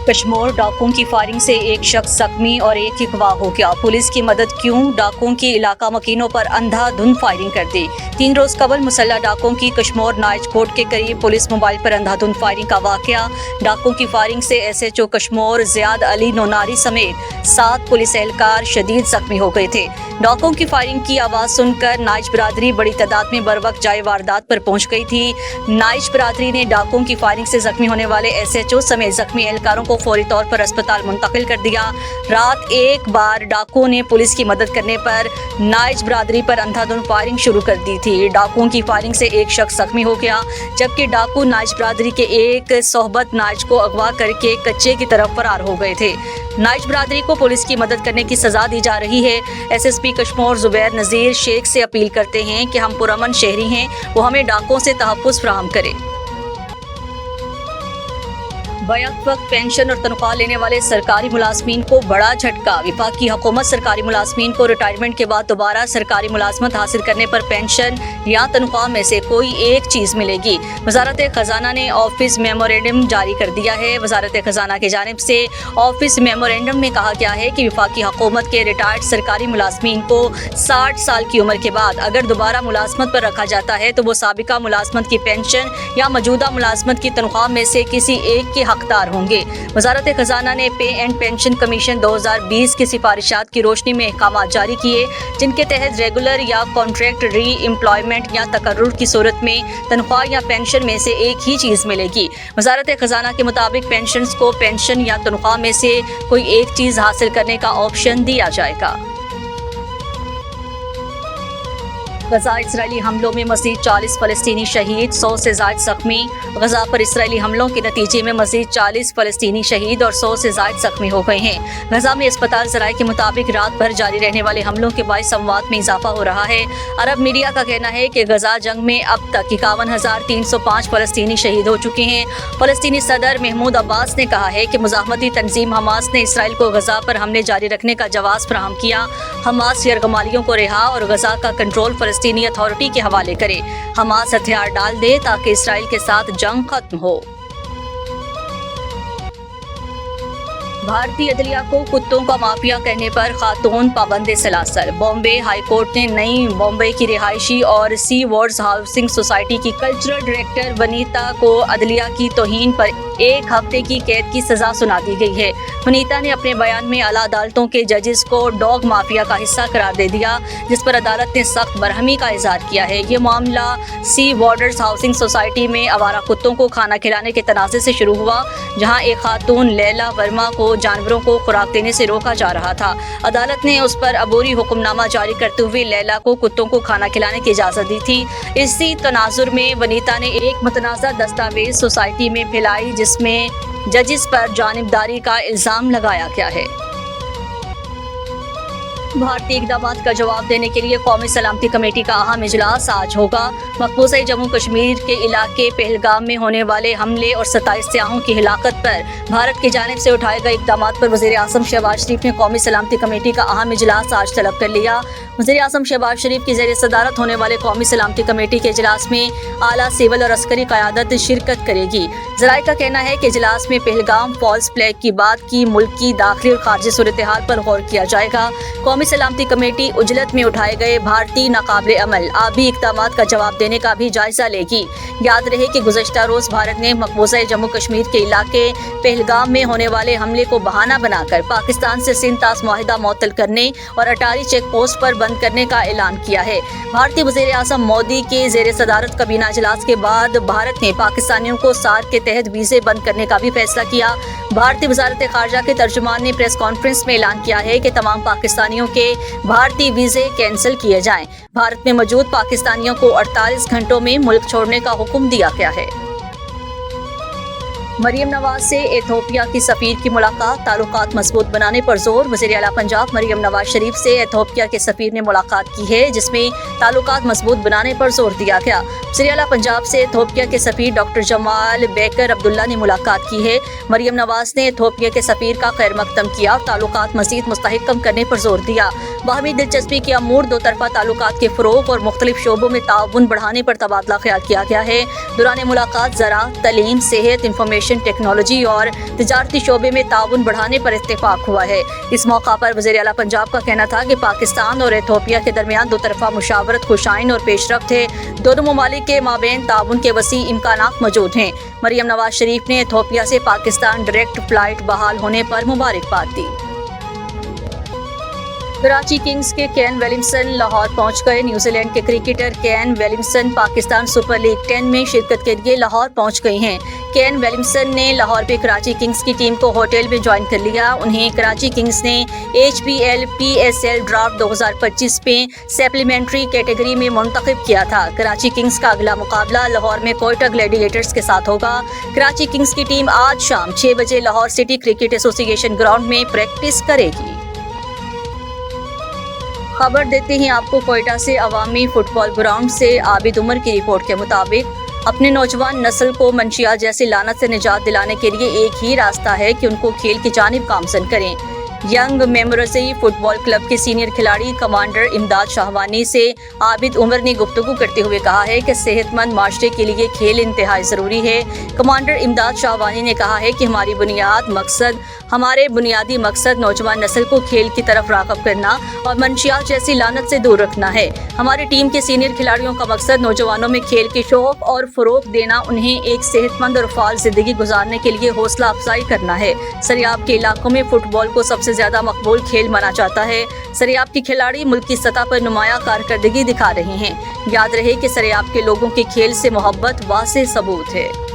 कश्मीर डाकुओं की फायरिंग से एक शख्स जख्मी और एक ही गवाह हो गया। पुलिस की मदद क्यों? डाकुओं की इलाका मकीनों पर अंधाधुंध फायरिंग कर दी। 3 रोज कबल मुसल्लह डाकुओं की कश्मीर नाइज कोर्ट के करीब पुलिस मोबाइल पर अंधाधुंध फायरिंग का वाकया। डाकुओं की फायरिंग से SHO कश्मीर ज़ियाद अली नोनारी समेत 7 पुलिस एहलकार शदीद जख्मी हो गए थे। डाकुओं की फायरिंग की आवाज़ सुनकर नाइज बरादरी बड़ी तादाद में बरवक्त जाए वारदात पर पहुंच गई थी। नाइज बरादरी ने डाकुओं की फायरिंग से जख्मी होने वाले SHO समेत जख्मी एहलकारों को फौरी तौर पर अस्पताल मुंतकिल कर दिया। रात एक बार डाकुओं ने पुलिस की मदद करने पर नाइज बरादरी पर अंधाधुंध फायरिंग शुरू कर दी थी। डाकुओं की फायरिंग से एक शख्स जख्मी हो गया, जबकि डाकू नाइज बरादरी के एक सोहबत नाइज को अगवा करके कच्चे की तरफ फरार हो गए थे। नाइज बरादरी को पुलिस की मदद करने की सजा दी जा रही है। SSP कश्मीर जुबैर नज़ीर शेख से अपील करते हैं कि हम पुरअमन शहरी हैं, वो हमें डाकुओं से तहफ़्फ़ुज़ फराहम करें। बैक वक्त पेंशन और तनख्वाह लेने वाले सरकारी मुलाजमीन को बड़ा झटका। वफाकी हुकूमत सरकारी मुलाजमीन को रिटायरमेंट के बाद दोबारा सरकारी मुलाजमत हासिल करने पर पेंशन या तनख्वाह में से कोई एक चीज़ मिलेगी। वजारत खजाना ने ऑफिस मेमोरेंडम जारी कर दिया है। वजारत खजाना की जानिब से ऑफिस मेमोरेंडम में कहा गया है कि वफाकी हुकूमत के रिटायर्ड सरकारी मुलाजमीन को 60 साल की उम्र के बाद अगर दोबारा मुलाजमत पर रखा जाता है तो वो साबिका मुलाजमत की पेंशन या मौजूदा मुलाजमत की तनख्वाह में से किसी एक के हकदार होंगे। वजारत खजाना ने पे एंड पेंशन कमीशन 2020 की सिफारिशात की रोशनी में अहकामात जारी किए, जिनके तहत रेगुलर या कॉन्ट्रैक्ट री एम्प्लॉयमेंट या तकर्रुर की सूरत में तनख्वाह या पेंशन में से एक ही चीज़ मिलेगी। वजारत खजाना के मुताबिक पेंशनर्स को पेंशन या तनख्वाह में से कोई एक चीज़ हासिल करने का ऑप्शन दिया जाएगा। गजा इसराइली हमलों में मज़ीद 40 फ़लस्तीनी शहीद, 100 से ज़ायद ज़ख्मी। गजा पर इसराइली हमलों के नतीजे में मज़ीद 40 फ़लस्तीनी शहीद और 100 से ज़ायद ज़ख्मी हो गए हैं। गजा में अस्पताल ज़राए के मुताबिक रात भर जारी रहने वाले हमलों के बाइस अमवात में इजाफा हो रहा है। अरब मीडिया का कहना है कि गजा जंग में अब तक 51,305 फ़लस्तीनी शहीद हो चुके हैं। फ़लस्तीनी सदर महमूद अब्बास ने कहा है कि मुज़ाहमती तंजीम हमास ने इसराइल को गजा पर हमले जारी रखने का जवाब फराहम किया। हमास यरगमालियों को रिहा और गजा का कंट्रोल फ़लस्तीनी अथॉरिटी के हवाले करे। हमास हथियार डाल दे ताकि इसराइल के साथ जंग खत्म हो। भारतीय अदलिया को कुत्तों का माफिया कहने पर खातून पाबंद सलासल। बॉम्बे हाई कोर्ट ने नई बॉम्बे की रिहायशी और सी वार्ड्स हाउसिंग सोसाइटी की कल्चरल डायरेक्टर वनीता को अदलिया की तौहीन पर 1 हफ्ते की कैद की सजा सुना दी गई है। वनीता ने अपने बयान में आला अदालतों के जजेस को डॉग माफिया का हिस्सा करार दे दिया, जिस पर अदालत ने सख्त बरहमी का इजहार किया है। ये मामला सी वार्डर्स हाउसिंग सोसाइटी में आवारा कुत्तों को खाना खिलाने के तनाज़े से शुरू हुआ, जहां एक खातून लैला वर्मा को जानवरों को खुराक देने से रोका जा रहा था। अदालत ने उस पर अबूरी हुक्मनामा जारी करते हुए लैला को कुत्तों को खाना खिलाने की इजाज़त दी थी। इसी तनाजुर में वनीता ने एक मुतनाज़ा दस्तावेज सोसाइटी में फैलाई, जिसमें जजिस पर जानिबदारी का इल्ज़ाम लगाया गया है। भारतीय इक़दामात का जवाब देने के लिए कौमी सलामती कमेटी का अहम इजलास आज होगा। मकबूजा जम्मू कश्मीर के इलाके पहलगाम में होने वाले हमले और 27 सियाहों की हिलाकत पर भारत की जानिब से उठाए गए इक़दामात पर वज़ीर आज़म शहबाज शरीफ ने कौमी सलामती कमेटी का अहम इजलास आज तलब कर लिया। वज़ीर आज़म शहबाज शरीफ की ज़ेर सदारत होने वाले कौमी सलामती कमेटी के इजलास में आला सिविल और अस्करी क़यादत शिरकत करेगी। ज़राए का कहना है कि इजलास में पहलगाम फॉल्स फ्लैग की बात की मुल्क की दाखिली और खारजी सूरत हाल पर गौर किया जाएगा। कौमी सलामती कमेटी उजलत में उठाए गए भारतीय नाकाबिले अमल आबी इक़दामात का जवाब देने का भी जायजा लेगी। याद रहे कि गुज़श्ता रोज़ भारत ने मकबूजा जम्मू कश्मीर के इलाके पहलगाम में होने वाले हमले को बहाना बनाकर पाकिस्तान से सिंध तास मुआहिदा मुअत्तल करने और अटारी चेक पोस्ट पर बंद करने का ऐलान किया है। भारतीय वज़ीर आज़म मोदी के ज़ेर सदारत काबीना इजलास के बाद भारत ने पाकिस्तानियों को सार्क के तहत वीज़े बंद करने का भी फैसला किया। भारतीय वज़ारत ख़ारजा के तर्जुमान ने प्रेस कॉन्फ्रेंस में ऐलान किया है कि तमाम पाकिस्तानियों के भारतीय वीज़े कैंसिल किए जाएं। भारत में मौजूद पाकिस्तानियों को 48 घंटों में मुल्क छोड़ने का हुक्म दिया गया है। मरियम नवाज से एथोपिया की सफीर की मुलाकात, ताल्लुकात मजबूत बनाने पर जोर। वज़ीर आला पंजाब मरियम नवाज शरीफ से एथोपिया के सफीर ने मुलाकात की है, जिसमें ताल्लुकात मजबूत बनाने पर जोर दिया गया। वज़ीर आला पंजाब से एथोपिया के सफीर डॉक्टर जमाल बेकर अब्दुल्ला ने मुलाकात की है। मरियम नवाज ने एथोपिया के सफीर का खैर मकदम किया और ताल्लुकात मज़ीद मुस्तहकम करने पर जोर दिया। बाहमी दिलचस्पी के अमूर दो तरफा ताल्लुकात के फ़रोग़ और मुख्तलिफ शोबों में ताउन बढ़ाने पर तबादला ख्याल किया गया है। दौरान मुलाकात ज़राअत, तलीम, सेहत, इंफॉर्मेशन एजुकेशन, टेक्नोलॉजी और तिजारती शोबे में ताउन बढ़ाने पर इत्तेफाक हुआ है। इस मौका पर वज़ीर आला पंजाब का कहना था कि पाकिस्तान और एथियोपिया के दरमियान दो तरफा मुशावरत, खुशाइन और पेशरफ्त है। दोनों ममालिक के माबैन ताउन के वसी इम्कानात मौजूद हैं। मरियम नवाज शरीफ ने एथियोपिया से पाकिस्तान डायरेक्ट फ्लाइट बहाल होने पर मुबारकबाद दी। कराची किंग्स के केन विलियमसन लाहौर पहुंच गए। न्यूजीलैंड के cricketer Kane Williamson Pakistan super league 10 में शिरकत के लिए लाहौर पहुंच गए हैं। केन विलियमसन ने लाहौर पे कराची किंग्स की टीम को होटल में ज्वाइन कर लिया। उन्हें कराची किंग्स ने HPL PSL ड्राफ्ट 2025 में सप्लीमेंट्री कैटेगरी में मुंतखब किया था। कराची किंग्स का अगला मुकाबला लाहौर में कोयटा ग्लैडिएटर्स के साथ होगा। कराची किंग्स की टीम आज शाम 6 बजे Lahore city cricket association ground में प्रैक्टिस करेगी। खबर देते हैं आपको कोयटा से। अवामी फुटबॉल ग्राउंड से आबिद उमर की रिपोर्ट के मुताबिक अपने नौजवान नस्ल को मंशियात जैसी लानत से निजात दिलाने के लिए एक ही रास्ता है कि उनको खेल की जानिब गामजन करें। यंग मेमोरसी फुटबॉल क्लब के सीनियर खिलाड़ी कमांडर इमदाद शाहवानी से आबिद उमर ने गुफ्तगू करते हुए कहा है कि सेहतमंद माशरे के लिए खेल इंतहाई ज़रूरी है। कमांडर इमदाद शाहवानी ने कहा है कि हमारे बुनियादी मकसद नौजवान नस्ल को खेल की तरफ राग़िब करना और मंशियात जैसी लानत से दूर रखना है। हमारी टीम के सीनियर खिलाड़ियों का मकसद नौजवानों में खेल के शौक़ और फ़रोग़ देना, उन्हें एक सेहतमंद और फ़ाल ज़िंदगी गुजारने के लिए हौसला अफजाई करना है। सरियाब के इलाकों में फ़ुटबॉल को सबसे ज़्यादा मकबूल खेल माना जाता है। सरियाब के खिलाड़ी मुल्क की सतह पर नुमाया कारकर्दगी दिखा रहे हैं। याद रहे कि सरियाब के लोगों की खेल से मोहब्बत वाज़ेह सबूत है।